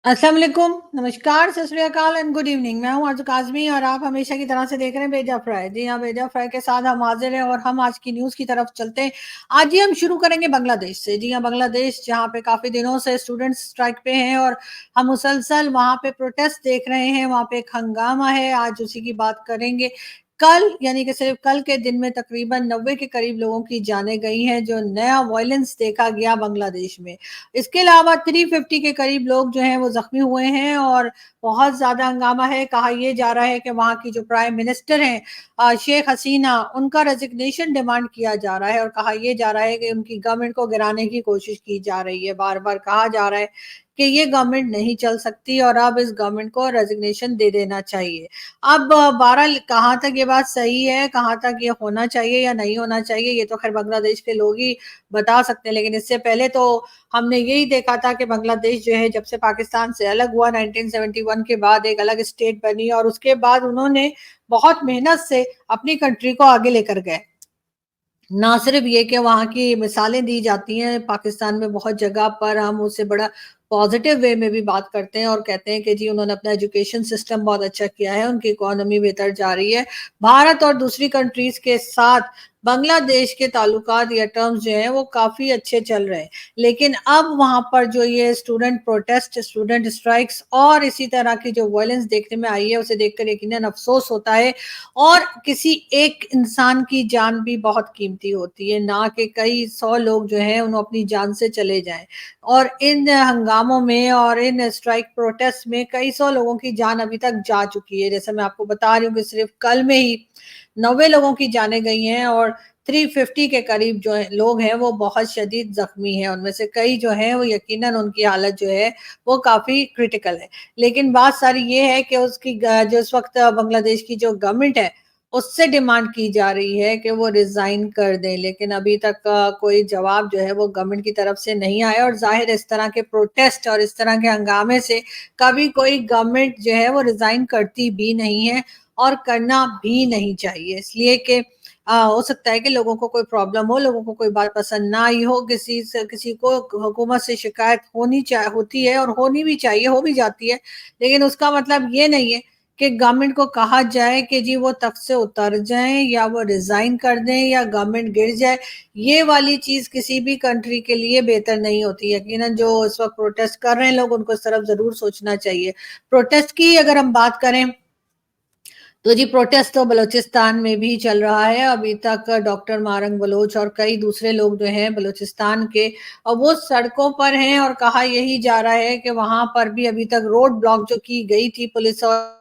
अस्सलाम वालेकुम, नमस्कार, सत श्री अकाल एंड गुड इवनिंग। मैं हूं आरज़ू काज़मी और आप हमेशा की तरह से देख रहे हैं बेजा फ्राई। जी हाँ, बेजा फ्राई के साथ हम हाजिर हैं और हम आज की न्यूज़ की तरफ चलते हैं। आज ही हम शुरू करेंगे बांग्लादेश से। जी हाँ, बांग्लादेश जहाँ पे काफ़ी दिनों से स्टूडेंट्स स्ट्राइक पे हैं और हम मुसलसल वहाँ पे प्रोटेस्ट देख रहे हैं, वहाँ पे एक हंगामा है, आज उसी की बात करेंगे। कल यानी कि सिर्फ कल के दिन में तकरीबन 90 के करीब लोगों की जानें गई हैं, जो नया वायलेंस देखा गया बांग्लादेश में। इसके अलावा 350 के करीब लोग जो हैं वो ज़ख्मी हुए हैं और बहुत ज़्यादा हंगामा है। कहा यह जा रहा है कि वहाँ की जो प्राइम मिनिस्टर हैं शेख हसीना, उनका रेजिग्नेशन डिमांड किया जा रहा है और कहा यह जा रहा है कि उनकी गवर्नमेंट को गिराने की कोशिश की जा रही है। बार-बार कहा जा रहा है कि ये गवर्नमेंट नहीं चल सकती और अब इस गवर्नमेंट को रेजिग्नेशन दे देना चाहिए। अब बहरहाल कहाँ तक ये बात सही है, कहाँ तक ये होना चाहिए या नहीं होना चाहिए, ये तो खैर बांग्लादेश के लोग ही बता सकते हैं। लेकिन इससे पहले तो हमने यही देखा था कि बांग्लादेश जो है जब से पाकिस्तान से अलग हुआ 1971 के बाद एक अलग स्टेट बनी और उसके बाद उन्होंने बहुत मेहनत से अपनी कंट्री को आगे लेकर गए। ना सिर्फ ये कि वहाँ की मिसालें दी जाती हैं, पाकिस्तान में बहुत जगह पर हम उससे बड़ा पॉजिटिव वे में भी बात करते हैं और कहते हैं कि जी उन्होंने अपना एजुकेशन सिस्टम बहुत अच्छा किया है, उनकी इकोनॉमी बेहतर जा रही है। भारत और दूसरी कंट्रीज के साथ बांग्लादेश के ताल्लुकात या टर्म्स जो हैं वो काफ़ी अच्छे चल रहे हैं। लेकिन अब वहाँ पर जो ये स्टूडेंट प्रोटेस्ट, स्टूडेंट स्ट्राइक्स और इसी तरह की जो वायलेंस देखने में आई है, उसे देखकर यकीनन अफ़सोस होता है और किसी एक इंसान की जान भी बहुत कीमती होती है, ना कि कई 100 लोग जो हैं उन्हें अपनी जान से चले जाएँ। और इन हंगामों में और इन स्ट्राइक प्रोटेस्ट में कई 100 लोगों की जान अभी तक जा चुकी है। जैसे मैं आपको बता रही हूँ कि सिर्फ़ कल में ही 90 लोगों की जानें गई हैं और 350 के करीब जो है लोग हैं वो बहुत शदीद ज़ख्मी हैं। उनमें से कई जो हैं वो यकीनन उनकी हालत जो है वो काफ़ी क्रिटिकल है। लेकिन बात सारी ये है कि उसकी जो इस वक़्त बांग्लादेश की जो गवर्नमेंट है, उससे डिमांड की जा रही है कि वो रिज़ाइन कर दें। लेकिन अभी तक कोई जवाब जो है वो गवर्नमेंट की तरफ से नहीं आया और ज़ाहिर है इस तरह के प्रोटेस्ट और इस तरह के हंगामे से कभी कोई गवर्नमेंट जो है वो रिज़ाइन करती भी नहीं है और करना भी नहीं चाहिए। इसलिए कि हो सकता है कि लोगों को कोई प्रॉब्लम हो, लोगों को कोई बात पसंद ना आई हो, किसी को हुकूमत से शिकायत होती है और होनी भी चाहिए, हो भी जाती है। लेकिन उसका मतलब ये नहीं है कि गवर्नमेंट को कहा जाए कि जी वो तख्त से उतर जाएँ या वो रिज़ाइन कर दें या गवर्नमेंट गिर जाए। ये वाली चीज़ किसी भी कंट्री के लिए बेहतर नहीं होती। यकीनन जो इस वक़्त प्रोटेस्ट कर रहे हैं लोग, उनको इस तरफ ज़रूर सोचना चाहिए। प्रोटेस्ट की अगर हम बात करें तो जी प्रोटेस्ट तो बलूचिस्तान में भी चल रहा है। अभी तक डॉक्टर मारंग बलोच और कई दूसरे लोग जो हैं बलूचिस्तान के वो सड़कों पर हैं और कहा यही जा रहा है कि वहाँ पर भी अभी तक रोड ब्लॉक जो की गई थी पुलिस और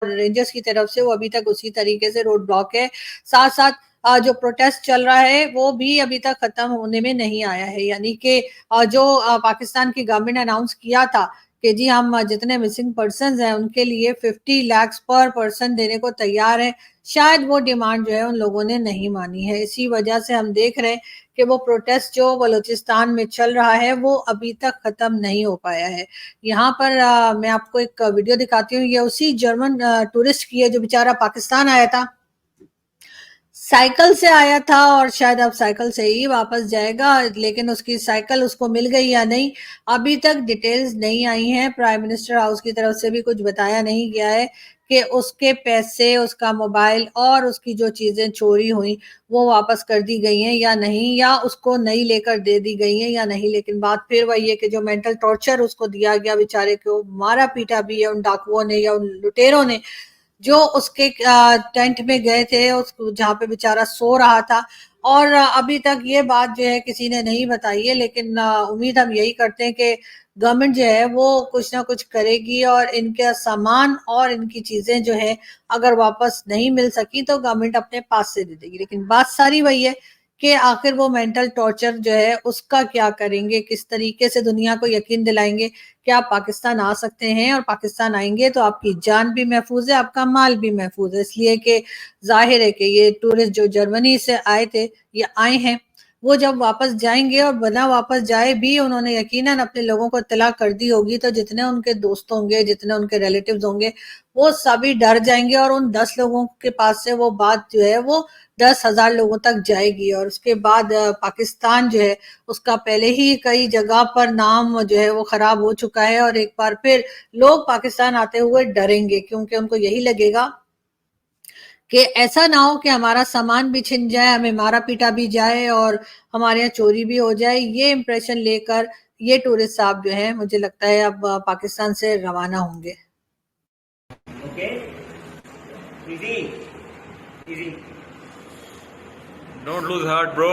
रेंजर्स की तरफ से, वो अभी तक उसी तरीके से रोड ब्लॉक है। साथ-साथ जो प्रोटेस्ट चल रहा है वो भी अभी तक खत्म होने में नहीं आया है। यानी कि जो पाकिस्तान की गवर्नमेंट ने अनाउंस किया था कि जी हम जितने मिसिंग पर्सन्स हैं उनके लिए 50 लाख पर पर्सन देने को तैयार हैं। शायद वो डिमांड जो है उन लोगों ने नहीं मानी है। इसी वजह से हम देख रहे हैं कि वो प्रोटेस्ट जो बलूचिस्तान में चल रहा है वो अभी तक खत्म नहीं हो पाया है। यहाँ पर मैं आपको एक वीडियो दिखाती हूँ। ये उसी जर्मन टूरिस्ट की है जो बेचारा पाकिस्तान आया था। साइकिल से आया था और शायद अब साइकिल से ही वापस जाएगा, लेकिन उसकी साइकिल उसको मिल गई या नहीं, अभी तक डिटेल्स नहीं आई हैं। प्राइम मिनिस्टर हाउस की तरफ से भी कुछ बताया नहीं गया है कि उसके पैसे, उसका मोबाइल और उसकी जो चीज़ें चोरी हुई, वो वापस कर दी गई हैं या नहीं, या उसको नई लेकर दे दी गई हैं या नहीं। लेकिन बात फिर वही है कि जो मेंटल टॉर्चर उसको दिया गया, बेचारे को मारा-पीटा भी है उन डाकुओं ने या उन लुटेरों ने, जो उसके टेंट में गए थे, उस जहाँ पे बेचारा सो रहा था। और अभी तक ये बात जो है किसी ने नहीं बताई है, लेकिन उम्मीद हम यही करते हैं कि गवर्नमेंट जो है वो कुछ ना कुछ करेगी और इनका सामान और इनकी चीजें जो है अगर वापस नहीं मिल सकी तो गवर्नमेंट अपने पास से दे देगी। लेकिन बात सारी वही है कि आखिर वो मेंटल टॉर्चर जो है उसका क्या करेंगे, किस तरीके से दुनिया को यकीन दिलाएंगे कि आप पाकिस्तान आ सकते हैं और पाकिस्तान आएंगे तो आपकी जान भी महफूज है, आपका माल भी महफूज है। इसलिए कि जाहिर है कि ये टूरिस्ट जो जर्मनी से आए थे, ये आए हैं وہ جب واپس جائیں گے اور بنا واپس جائے بھی انہوں نے یقیناً اپنے لوگوں کو اطلاع کر دی ہوگی، تو جتنے ان کے دوست ہوں گے، جتنے ان کے ریلیٹیوز ہوں گے، وہ سبھی ڈر جائیں گے، اور ان 10 لوگوں کے پاس سے وہ بات جو ہے وہ 10,000 لوگوں تک جائے گی، اور اس کے بعد پاکستان جو ہے اس کا پہلے ہی کئی جگہ پر نام جو ہے وہ خراب ہو چکا ہے، اور ایک بار پھر لوگ پاکستان آتے ہوئے ڈریں گے، کیونکہ ان کو یہی لگے گا کہ ایسا نہ ہو کہ ہمارا سامان بھی چھن جائے، ہمیں مارا پیٹا بھی جائے، اور ہمارے یہاں چوری بھی ہو جائے۔ یہ امپریشن لے کر یہ ٹورسٹ صاحب جو ہیں مجھے لگتا ہے اب پاکستان سے روانہ ہوں گے۔ Okay? Easy. Easy. Don't lose heart, bro.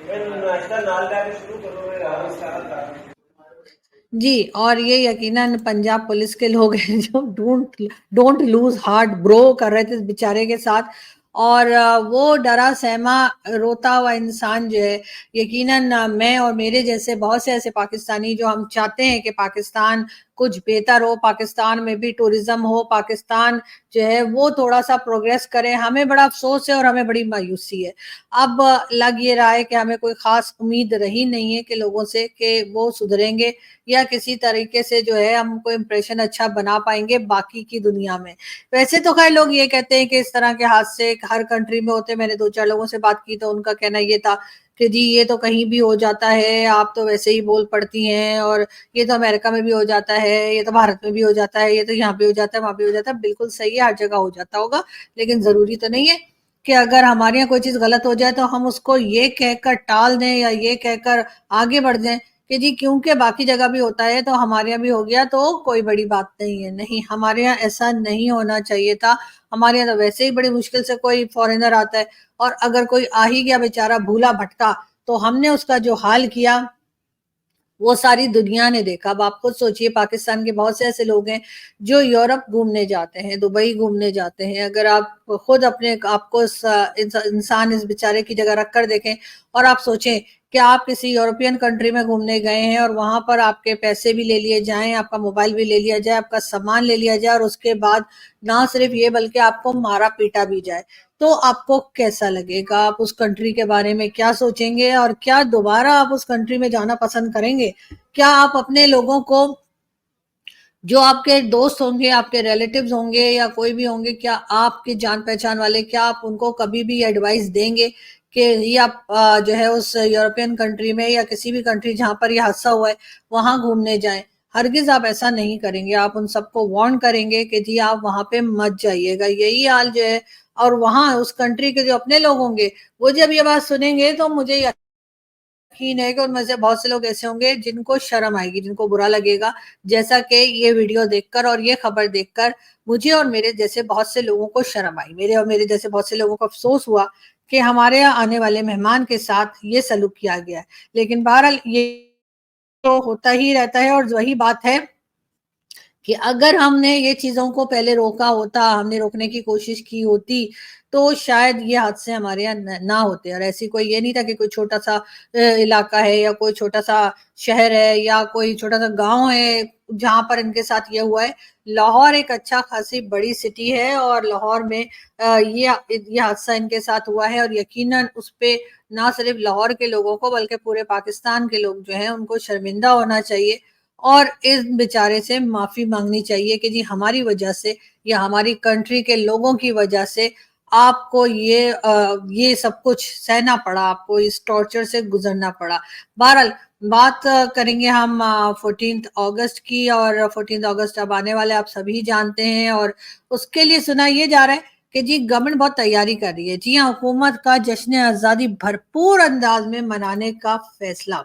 ناشتہ نال کا شروع کرو۔ جی، اور یہ یقیناً پنجاب پولیس کے لوگ ہیں جو ڈونٹ لوز ہارٹ برو کر رہے تھے بیچارے کے ساتھ، اور وہ ڈرا سہما روتا ہوا انسان جو ہے، یقیناً میں اور میرے جیسے بہت سے ایسے پاکستانی جو ہم چاہتے ہیں کہ پاکستان کچھ بہتر ہو، پاکستان میں بھی ٹورزم ہو، پاکستان جو ہے وہ تھوڑا سا پروگریس کرے، ہمیں بڑا افسوس ہے اور ہمیں بڑی مایوسی ہے۔ اب لگ یہ رہا ہے کہ ہمیں کوئی خاص امید رہی نہیں ہے کہ لوگوں سے کہ وہ سدھریں گے، یا کسی طریقے سے جو ہے ہم کوئی امپریشن اچھا بنا پائیں گے باقی کی دنیا میں۔ ویسے تو خیر لوگ یہ کہتے ہیں کہ اس طرح کے حادثے ہر کنٹری میں ہوتے ہیں، میں نے 2-4 لوگوں سے بات کی تو ان کا کہنا یہ تھا کہ جی یہ تو کہیں بھی ہو جاتا ہے، آپ تو ویسے ہی بول پڑتی ہیں، اور یہ تو امریکہ میں بھی ہو جاتا ہے، یہ تو بھارت میں بھی ہو جاتا ہے، یہ تو یہاں پہ ہو جاتا ہے، وہاں پہ ہو جاتا ہے۔ بالکل صحیح ہے، ہر جگہ ہو جاتا ہوگا، لیکن ضروری تو نہیں ہے کہ اگر ہمارے یہاں کوئی چیز غلط ہو جائے تو ہم اس کو یہ کہہ کر ٹال دیں یا یہ کہہ کر آگے بڑھ جائیں کہ جی کیونکہ باقی جگہ بھی ہوتا ہے تو ہمارے یہاں بھی ہو گیا تو کوئی بڑی بات نہیں ہے۔ نہیں، ہمارے یہاں ایسا نہیں ہونا چاہیے تھا۔ ہمارے یہاں تو ویسے ہی بڑی مشکل سے کوئی فورینر آتا ہے، اور اگر کوئی آ ہی گیا بیچارہ بھولا بھٹکا تو ہم نے اس کا جو حال کیا وہ ساری دنیا نے دیکھا۔ اب آپ خود سوچئے، پاکستان کے بہت سے ایسے لوگ ہیں جو یورپ گھومنے جاتے ہیں، دبئی گھومنے جاتے ہیں۔ اگر آپ خود اپنے آپ کو انسان اس بیچارے کی جگہ رکھ کر دیکھیں اور آپ سوچیں کہ آپ کسی یورپین کنٹری میں گھومنے گئے ہیں اور وہاں پر آپ کے پیسے بھی لے لیے جائیں، آپ کا موبائل بھی لے لیا جائے، آپ کا سامان لے لیا جائے، اور اس کے بعد نہ صرف یہ بلکہ آپ کو مارا پیٹا بھی جائے، تو آپ کو کیسا لگے گا؟ آپ اس کنٹری کے بارے میں کیا سوچیں گے؟ اور کیا دوبارہ آپ اس کنٹری میں جانا پسند کریں گے؟ کیا آپ اپنے لوگوں کو، جو آپ کے دوست ہوں گے، آپ کے ریلیٹیوز ہوں گے یا کوئی بھی ہوں گے، کیا آپ کے جان پہچان والے، کیا آپ ان کو کبھی بھی ایڈوائز دیں گے کہ یہ آپ جو ہے اس یورپین کنٹری میں یا کسی بھی کنٹری جہاں پر یہ حادثہ ہوا ہے وہاں گھومنے جائیں؟ ہرگز آپ ایسا نہیں کریں گے۔ آپ ان سب کو وارن کریں گے کہ جی آپ وہاں پہ مت جائیے گا، یہی حال جو ہے۔ اور وہاں اس کنٹری کے جو اپنے لوگ ہوں گے وہ جب یہ بات سنیں گے تو مجھے یقین ہے کہ ان میں سے بہت سے لوگ ایسے ہوں گے جن کو شرم آئے گی، جن کو برا لگے گا، جیسا کہ یہ ویڈیو دیکھ کر اور یہ خبر دیکھ کر مجھے اور میرے جیسے بہت سے لوگوں کو شرم آئی، میرے اور میرے جیسے بہت سے لوگوں کو افسوس ہوا کہ ہمارے یہاں آنے والے مہمان کے ساتھ یہ سلوک کیا گیا ہے۔ لیکن بہرحال یہ تو ہوتا ہی رہتا ہے، اور وہی بات ہے کہ اگر ہم نے یہ چیزوں کو پہلے روکا ہوتا، ہم نے روکنے کی کوشش کی ہوتی تو شاید یہ حادثے ہمارے یہاں نہ ہوتے۔ اور ایسی کوئی یہ نہیں تھا کہ کوئی چھوٹا سا علاقہ ہے یا کوئی چھوٹا سا شہر ہے یا کوئی چھوٹا سا گاؤں ہے جہاں پر ان کے ساتھ یہ ہوا ہے۔ لاہور ایک اچھا خاصی بڑی سٹی ہے، اور لاہور میں یہ حادثہ ان کے ساتھ ہوا ہے، اور یقیناً اس پہ نہ صرف لاہور کے لوگوں کو بلکہ پورے پاکستان کے لوگ جو ہیں ان کو شرمندہ ہونا چاہیے، اور اس بیچارے سے معافی مانگنی چاہیے کہ جی ہماری وجہ سے یا ہماری کنٹری کے لوگوں کی وجہ سے آپ کو یہ سب کچھ سہنا پڑا، آپ کو اس ٹارچر سے گزرنا پڑا۔ بہرحال بات کریں گے ہم 14 اگست کی، اور 14 اگست اب آنے والے آپ سبھی جانتے ہیں، اور اس کے لیے سنا یہ جا رہا ہے کہ جی گورنمنٹ بہت تیاری کر رہی ہے۔ جی ہاں، حکومت کا جشن آزادی بھرپور انداز میں منانے کا فیصلہ۔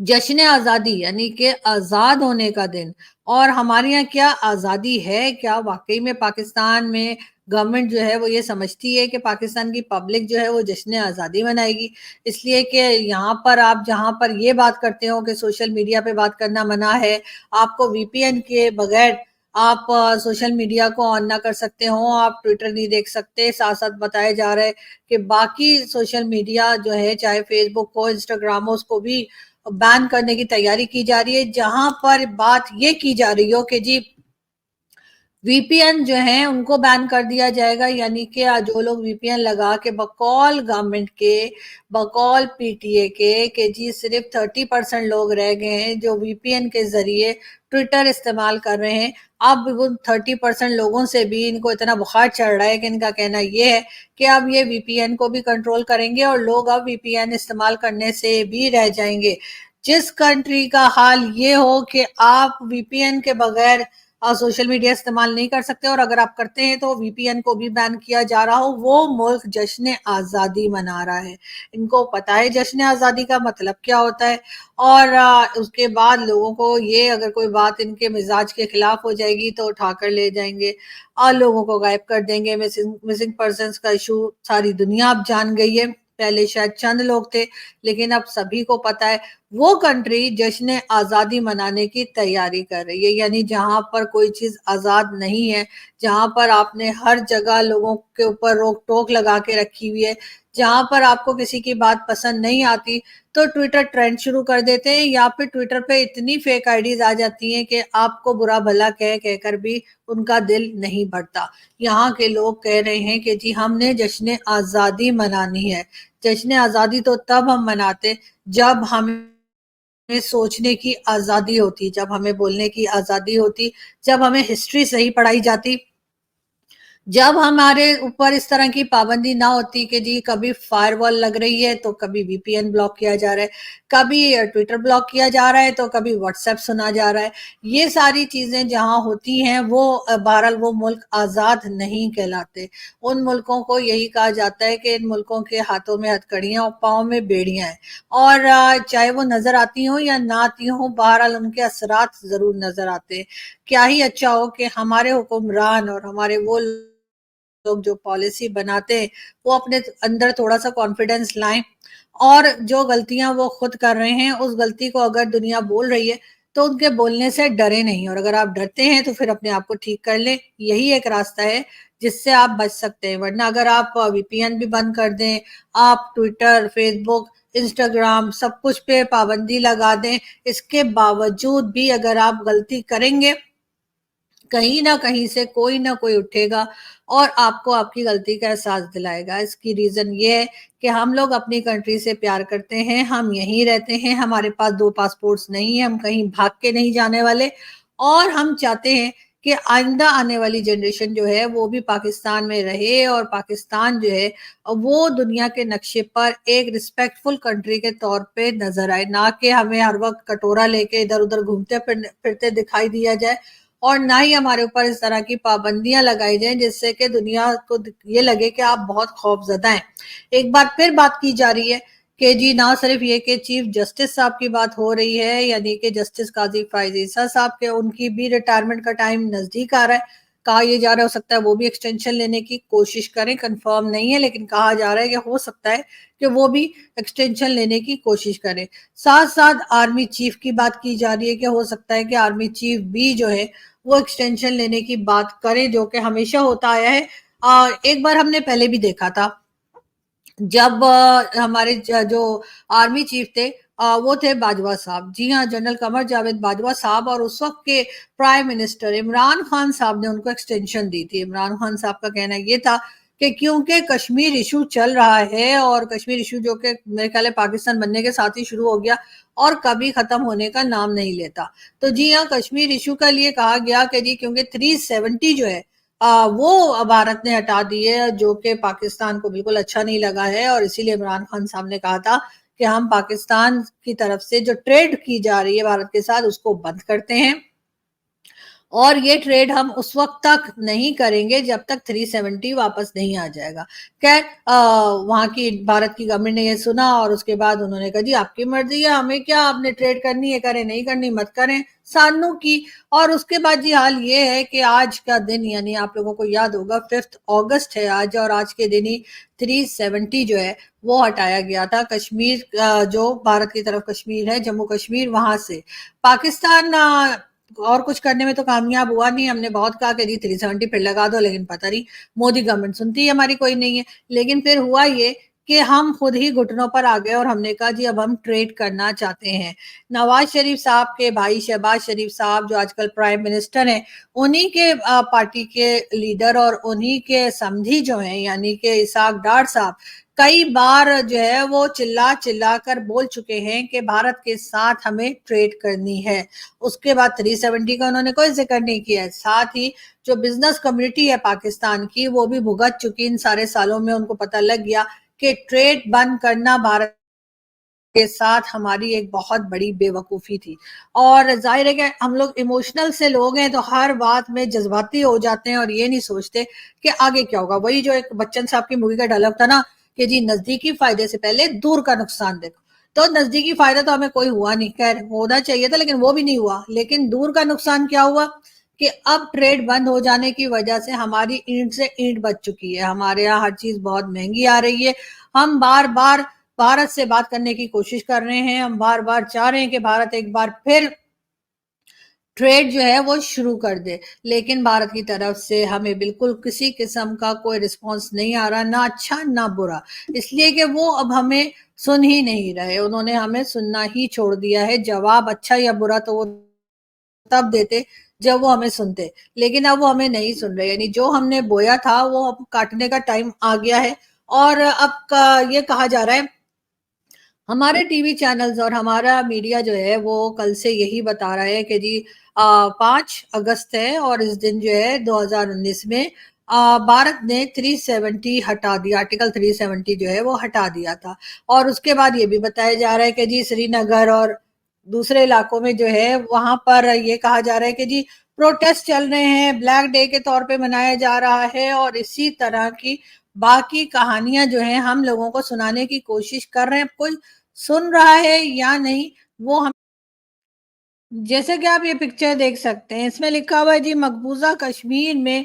جشن آزادی یعنی کہ آزاد ہونے کا دن، اور ہمارے یہاں کیا آزادی ہے؟ کیا واقعی میں پاکستان میں گورنمنٹ جو ہے وہ یہ سمجھتی ہے کہ پاکستان کی پبلک جو ہے وہ جشن آزادی منائے گی؟ اس لیے کہ یہاں پر آپ جہاں پر یہ بات کرتے ہو کہ سوشل میڈیا پہ بات کرنا منع ہے، آپ کو وی پی این کے بغیر آپ سوشل میڈیا کو آن نہ کر سکتے ہوں، آپ ٹویٹر نہیں دیکھ سکتے، ساتھ ساتھ بتایا جا رہا ہے کہ باقی سوشل میڈیا جو ہے چاہے فیس بک ہو، انسٹاگرام ہو، اس کو بھی بین کرنے کی تیاری کی جا رہی ہے، جہاں پر بات یہ کی جا رہی ہو کہ جی VPN जो है उनको बैन कर दिया जाएगा, यानी कि जो लोग VPN लगा के बकौल गवर्नमेंट के, बकौल PTA के कि जी सिर्फ 30% लोग रह गए हैं जो VPN के जरिए ट्विटर इस्तेमाल कर रहे हैं। अब उन 30% लोगों से भी इनको इतना बुखार चढ़ रहा है कि इनका कहना ये है कि अब ये VPN को भी कंट्रोल करेंगे और लोग अब VPN इस्तेमाल करने से भी रह जाएंगे। जिस कंट्री का हाल ये हो कि आप VPN के बगैर सोशल मीडिया इस्तेमाल नहीं कर सकते और अगर आप करते हैं तो VPN को भी बैन किया जा रहा हो, वो मुल्क जश्न आज़ादी मना रहा है। इनको पता है जश्न आज़ादी का मतलब क्या होता है और उसके बाद लोगों को ये अगर कोई बात इनके मिजाज के खिलाफ हो जाएगी तो उठाकर ले जाएंगे और लोगों को गायब कर देंगे। मिसिंग पर्सन्स का इशू सारी दुनिया अब जान गई है, पहले शायद चंद लोग थे लेकिन अब सभी को पता है। वो कंट्री जश्न आज़ादी मनाने की तैयारी कर रही है, यानी जहां पर कोई चीज आज़ाद नहीं है, जहां पर आपने हर जगह लोगों के ऊपर रोक टोक लगा के रखी हुई है, जहां पर आपको किसी की बात पसंद नहीं आती तो ट्विटर ट्रेंड शुरू कर देते हैं या फिर ट्विटर पे इतनी फेक आईडीज आ जाती हैं कि आपको बुरा भला कहकर भी उनका दिल नहीं भरता। यहाँ के लोग कह रहे हैं कि जी हमने जश्न आज़ादी मनानी है। जश्न आज़ादी तो तब हम मनाते जब हमें सोचने की आज़ादी होती, जब हमें बोलने की आज़ादी होती, जब हमें हिस्ट्री सही पढ़ाई जाती, जब हमारे ऊपर इस तरह की पाबंदी ना होती कि जी कभी फायरवॉल लग रही है तो कभी VPN ब्लॉक किया जा रहा है, कभी ट्विटर ब्लॉक किया जा रहा है तो कभी व्हाट्सएप सुना जा रहा है। ये सारी चीजें जहां होती हैं वो बहरहाल वो मुल्क आज़ाद नहीं कहलाते। उन मुल्कों को यही कहा जाता है कि इन मुल्कों के हाथों में हथकड़ियां और पाँव में बेड़ियां हैं और चाहे वो नजर आती हो या ना आती हो, बहरहाल उनके असरात जरूर नजर आते हैं। क्या ही अच्छा हो कि हमारे हुक्मरान और हमारे वो लोग जो पॉलिसी बनाते हैं वो अपने अंदर थोड़ा सा कॉन्फिडेंस लाएं और जो गलतियां वो खुद कर रहे हैं उस गलती को अगर दुनिया बोल रही है तो उनके बोलने से डरे नहीं, और अगर आप डरते हैं तो फिर अपने आप को ठीक कर लें। यही एक रास्ता है जिससे आप बच सकते हैं, वरना अगर आप VPN भी बंद कर दें, आप ट्विटर, फेसबुक, इंस्टाग्राम सब कुछ पे पाबंदी लगा दें, इसके बावजूद भी अगर आप गलती करेंगे कहीं ना कहीं से कोई ना कोई उठेगा और आपको आपकी गलती का एहसास दिलाएगा। इसकी रीजन ये है कि हम लोग अपनी कंट्री से प्यार करते हैं, हम यहीं रहते हैं, हमारे पास दो पासपोर्ट्स नहीं है, हम कहीं भाग के नहीं जाने वाले और हम चाहते हैं कि आइंदा आने वाली जनरेशन जो है वो भी पाकिस्तान में रहे और पाकिस्तान जो है वो दुनिया के नक्शे पर एक रिस्पेक्टफुल कंट्री के तौर पे नजर आए, ना कि हमें हर वक्त कटोरा लेके इधर उधर घूमते फिरते दिखाई दिया जाए और ना ही हमारे ऊपर इस तरह की पाबंदियां लगाई जाएं जिससे कि दुनिया को ये लगे कि आप बहुत खौफजदा हैं। एक बार फिर बात की जा रही है कि जी ना सिर्फ ये कि चीफ जस्टिस साहब की बात हो रही है, यानी कि जस्टिस काजी फायज ईसा साहब के उनकी भी रिटायरमेंट का टाइम नजदीक आ रहा है। कहा यह जा रहा है हो सकता है वो भी एक्सटेंशन लेने की कोशिश करें, कंफर्म नहीं है लेकिन कहा जा रहा है कि हो सकता है कि वो भी एक्सटेंशन लेने की कोशिश करें। साथ साथ आर्मी चीफ की बात की जा रही है कि हो सकता है कि आर्मी चीफ भी जो है वो एक्सटेंशन लेने की बात करें, जो कि हमेशा होता आया है। एक बार हमने पहले भी देखा था जब हमारे जो आर्मी चीफ थे वो थे बाजवा साहब, जी हाँ जनरल कमर जावेद बाजवा साहब, और उस वक्त के प्राइम मिनिस्टर इमरान खान साहब ने उनको एक्सटेंशन दी थी। इमरान खान साहब का कहना ये था कि क्योंकि कश्मीर इशू चल रहा है और कश्मीर इशू जो कि मेरे ख्याल है पाकिस्तान बनने के साथ ही शुरू हो गया और कभी खत्म होने का नाम नहीं लेता, तो जी हाँ कश्मीर इशू का लिए कहा गया कि जी क्योंकि 370 जो है वो भारत ने हटा दी है जो कि पाकिस्तान को बिल्कुल अच्छा नहीं लगा है और इसीलिए इमरान खान साहब ने कहा था कि हम पाकिस्तान की तरफ से जो ट्रेड की जा रही है भारत के साथ उसको बंद करते हैं और ये ट्रेड हम उस वक्त तक नहीं करेंगे जब तक 370 वापस नहीं आ जाएगा। खैर वहां की भारत की गवर्नमेंट ने ये सुना और उसके बाद उन्होंने कहा जी आपकी मर्जी है, हमें क्या, आपने ट्रेड करनी है करें, नहीं करनी मत करें, सानू की। और उसके बाद जी हाल ये है कि आज का दिन, यानी आप लोगों को याद होगा 5 अगस्त है आज, और आज के दिन ही 370 जो है वो हटाया गया था कश्मीर, जो भारत की तरफ कश्मीर है, जम्मू कश्मीर, वहां से। पाकिस्तान और कुछ करने में तो कामयाब हुआ नहीं। हमने बहुत कहा कि जी 370 फिर लगा दो, लेकिन पता नहीं मोदी गवर्नमेंट सुनती है हमारी कोई नहीं है। लेकिन फिर हुआ ये کہ ہم خود ہی گھٹنوں پر آ گئے اور ہم نے کہا جی اب ہم ٹریڈ کرنا چاہتے ہیں۔ نواز شریف صاحب کے بھائی شہباز شریف صاحب جو آج کل پرائم منسٹر ہیں، انہی کے پارٹی کے لیڈر اور انہی کے سمدھی جو ہیں یعنی کہ اسحاق ڈار صاحب کئی بار جو ہے وہ چلا چلا کر بول چکے ہیں کہ بھارت کے ساتھ ہمیں ٹریڈ کرنی ہے۔ اس کے بعد 370 کا انہوں نے کوئی ذکر نہیں کیا ہے۔ ساتھ ہی جو بزنس کمیونٹی ہے پاکستان کی وہ بھی بھگت چکی ان سارے سالوں میں، ان کو پتہ لگ گیا کہ ٹریڈ بند کرنا بھارت کے ساتھ ہماری ایک بہت بڑی بے وقوفی تھی۔ اور ظاہر ہے کہ ہم لوگ ایموشنل سے لوگ ہیں تو ہر بات میں جذباتی ہو جاتے ہیں اور یہ نہیں سوچتے کہ آگے کیا ہوگا۔ وہی جو ایک بچن صاحب کی مووی کا ڈائلاگ تھا نا کہ جی نزدیکی فائدے سے پہلے دور کا نقصان دیکھو، تو نزدیکی فائدہ تو ہمیں کوئی ہوا نہیں، خیر ہونا چاہیے تھا لیکن وہ بھی نہیں ہوا۔ لیکن دور کا نقصان کیا ہوا کہ اب ٹریڈ بند ہو جانے کی وجہ سے ہماری اینٹ سے اینٹ بچ چکی ہے، ہمارے یہاں ہر چیز بہت مہنگی آ رہی ہے۔ ہم بار بار بھارت سے بات کرنے کی کوشش کر رہے ہیں، ہم بار بار چاہ رہے ہیں کہ بھارت ایک بار پھر ٹریڈ جو ہے وہ شروع کر دے، لیکن بھارت کی طرف سے ہمیں بالکل کسی قسم کا کوئی رسپانس نہیں آ رہا، نہ اچھا نہ برا، اس لیے کہ وہ اب ہمیں سن ہی نہیں رہے، انہوں نے ہمیں سننا ہی چھوڑ دیا ہے۔ جواب اچھا یا برا تو وہ تب دیتے جب وہ ہمیں سنتے، لیکن اب وہ ہمیں نہیں سن رہے، یعنی جو ہم نے بویا تھا وہ اب کاٹنے کا ٹائم آ گیا ہے۔ اور اب یہ کہا جا رہا ہے، ہمارے ٹی وی چینلز اور ہمارا میڈیا جو ہے وہ کل سے یہی بتا رہا ہے کہ جی 5 اگست ہے اور اس دن جو ہے 2019 میں بھارت نے 370 ہٹا دیا، آرٹیکل 370 جو ہے وہ ہٹا دیا تھا۔ اور اس کے بعد یہ بھی بتایا جا رہا ہے کہ جی سری نگر اور دوسرے علاقوں میں جو ہے وہاں پر یہ کہا جا رہا ہے کہ جی پروٹیسٹ چل رہے ہیں، بلیک ڈے کے طور پہ منایا جا رہا ہے، اور اسی طرح کی باقی کہانیاں جو ہیں ہم لوگوں کو سنانے کی کوشش کر رہے ہیں۔ کوئی سن رہا ہے یا نہیں وہ ہم جیسے کہ آپ یہ پکچر دیکھ سکتے ہیں، اس میں لکھا ہوا ہے جی مقبوضہ کشمیر میں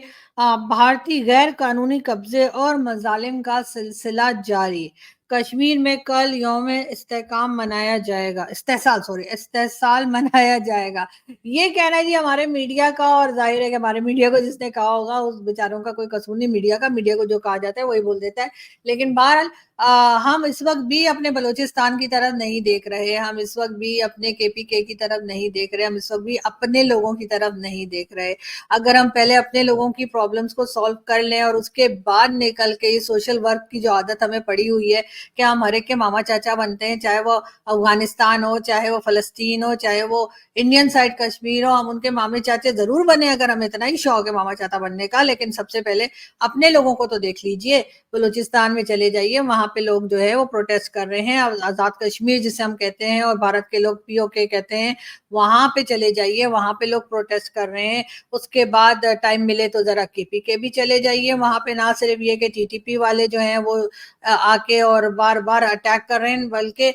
بھارتی غیر قانونی قبضے اور مظالم کا سلسلہ جاری۔ کشمیر میں کل یوم استحکام منایا جائے گا، استحصال منایا جائے گا۔ یہ کہنا ہے جی ہمارے میڈیا کا، اور ظاہر ہے کہ ہمارے میڈیا کو جس نے کہا ہوگا اس بیچاروں کا کوئی قصور نہیں میڈیا کا، میڈیا کو جو کہا جاتا ہے وہی بول دیتا ہے۔ لیکن بہرحال ہم اس وقت بھی اپنے بلوچستان کی طرف نہیں دیکھ رہے، ہم اس وقت بھی اپنے KPK کی طرف نہیں دیکھ رہے، ہم اس وقت بھی اپنے لوگوں کی طرف نہیں دیکھ رہے۔ اگر ہم پہلے اپنے لوگوں کی پرابلمز کو سالو کر لیں اور اس کے بعد نکل کے یہ سوشل ورک کی جو عادت ہمیں پڑی ہوئی ہے کہ ہم ہر ایک کے ماما چاچا بنتے ہیں، چاہے وہ افغانستان ہو، چاہے وہ فلسطین ہو، چاہے وہ انڈین سائڈ کشمیر ہو، ہم ان کے مامے چاچے ضرور بنے اگر ہمیں اتنا ہی شوق ہے ماما چاچا بننے کا، لیکن سب سے پہلے اپنے لوگوں کو تو دیکھ لیجئے۔ بلوچستان میں چلے جائیے، وہاں پہ لوگ جو ہے وہ پروٹیسٹ کر رہے ہیں، آزاد کشمیر جسے ہم کہتے ہیں اور بھارت کے لوگ POK کہتے ہیں، وہاں پہ چلے جائیے، وہاں پہ لوگ پروٹیسٹ کر رہے ہیں۔ اس کے بعد ٹائم ملے تو ذرا KPK بھی چلے جائیے، وہاں پہ نہ صرف یہ کہ TTP والے جو ہیں وہ آ کے اور بار بار اٹیک کر رہے ہیں، بلکہ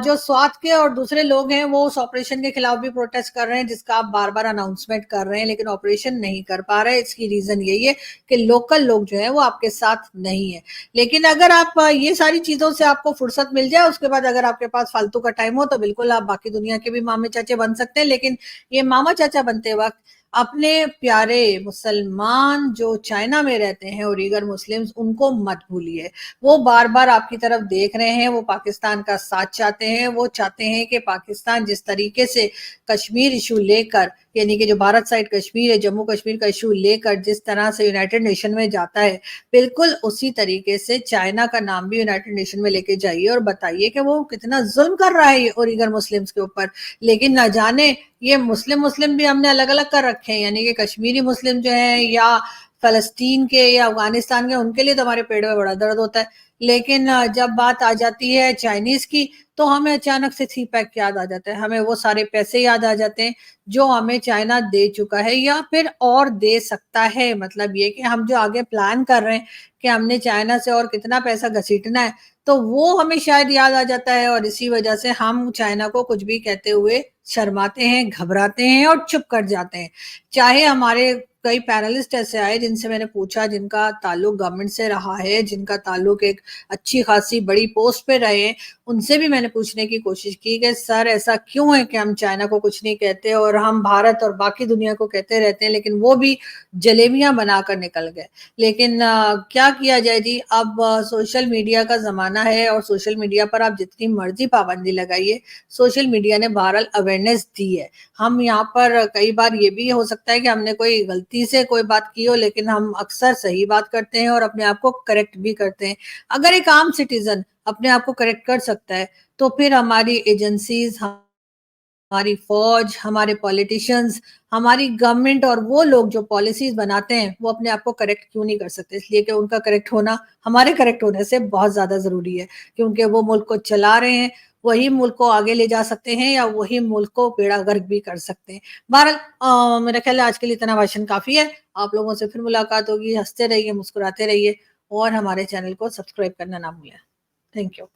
جو سوات کے اور دوسرے لوگ ہیں وہ اس آپریشن کے خلاف بھی پروٹیسٹ کر رہے ہیں جس کا آپ بار بار اناؤنسمنٹ کر رہے ہیں لیکن آپریشن نہیں کر پا رہے۔ اس کی ریزن یہی ہے کہ لوکل لوگ جو ہیں وہ آپ کے ساتھ نہیں ہیں۔ لیکن اگر آپ یہ ساری چیزوں سے آپ کو فرصت مل جائے، اس کے بعد اگر آپ کے پاس فالتو کا ٹائم ہو تو بالکل آپ باقی دنیا کے بھی مامے چاچے بن سکتے ہیں، لیکن یہ ماما چاچا بنتے وقت اپنے پیارے مسلمان جو چائنا میں رہتے ہیں اور دیگر مسلمز ان کو مت بھولیے۔ وہ بار بار آپ کی طرف دیکھ رہے ہیں، وہ پاکستان کا ساتھ چاہتے ہیں، وہ چاہتے ہیں کہ پاکستان جس طریقے سے کشمیر ایشو لے کر، یعنی کہ جو بھارت سائڈ کشمیر ہے، جموں کشمیر کا ایشو لے کر جس طرح سے یونائٹڈ نیشن میں جاتا ہے، بالکل اسی طریقے سے چائنا کا نام بھی یونائٹڈ نیشن میں لے کے جائیے اور بتائیے کہ وہ کتنا ظلم کر رہا ہے اور دیگر مسلمز کے اوپر۔ لیکن نہ جانے یہ مسلم بھی ہم نے الگ الگ کر رکھے ہیں، یعنی کہ کشمیری مسلم جو ہیں یا فلسطین کے یا افغانستان کے، ان کے لیے تو ہمارے پیڑ میں بڑا درد ہوتا ہے، لیکن جب بات آ جاتی ہے چائنیز کی تو ہمیں اچانک سے تھی پیک یاد آ جاتا ہے، ہمیں وہ سارے پیسے یاد آ جاتے ہیں جو ہمیں چائنا دے چکا ہے یا پھر اور دے سکتا ہے۔ مطلب یہ کہ ہم جو آگے پلان کر رہے ہیں کہ ہم نے چائنا سے اور کتنا پیسہ گھسیٹنا ہے تو وہ ہمیں شاید یاد آ جاتا ہے، اور اسی وجہ سے ہم چائنا کو کچھ بھی کہتے ہوئے شرماتے ہیں، گھبراتے ہیں اور چپ کر جاتے ہیں، چاہے ہمارے कई पैनलिस्ट ऐसे आए जिनसे मैंने पूछा, जिनका ताल्लुक गवर्नमेंट से रहा है, जिनका ताल्लुक एक अच्छी खासी बड़ी पोस्ट पे रहे हैं, उनसे भी मैंने पूछने की कोशिश की कि सर ऐसा क्यों है कि हम चाइना को कुछ नहीं कहते और हम भारत और बाकी दुनिया को कहते रहते हैं, लेकिन वो भी जलेबियां बनाकर निकल गए। लेकिन क्या किया जाए जी, अब सोशल मीडिया का ज़माना है और सोशल मीडिया पर आप जितनी मर्जी पाबंदी लगाइए, सोशल मीडिया ने बहरहाल अवेयरनेस दी है। हम यहाँ पर कई बार ये भी हो सकता है कि हमने कोई गलती से कोई बात की हो, लेकिन हम अक्सर सही बात करते हैं और अपने आप को करेक्ट भी करते हैं। अगर एक आम सिटीजन अपने आप को करेक्ट कर सकता है, तो फिर हमारी एजेंसीज, हमारी फौज, हमारे पॉलिटिशियंस, हमारी गवर्नमेंट और वो लोग जो पॉलिसीज बनाते हैं, वो अपने आप को करेक्ट क्यों नहीं कर सकते? इसलिए कि उनका करेक्ट होना हमारे करेक्ट होने से बहुत ज्यादा जरूरी है, क्योंकि वो मुल्क को चला रहे हैं, वही मुल्क को आगे ले जा सकते हैं या वही मुल्क को बेड़ा गर्क भी कर सकते हैं। बहरहाल मेरा ख्याल है आज के लिए इतना भाषण काफी है। आप लोगों से फिर मुलाकात होगी। हंसते रहिए, मुस्कुराते रहिए और हमारे चैनल को सब्सक्राइब करना ना भूलें। Thank you.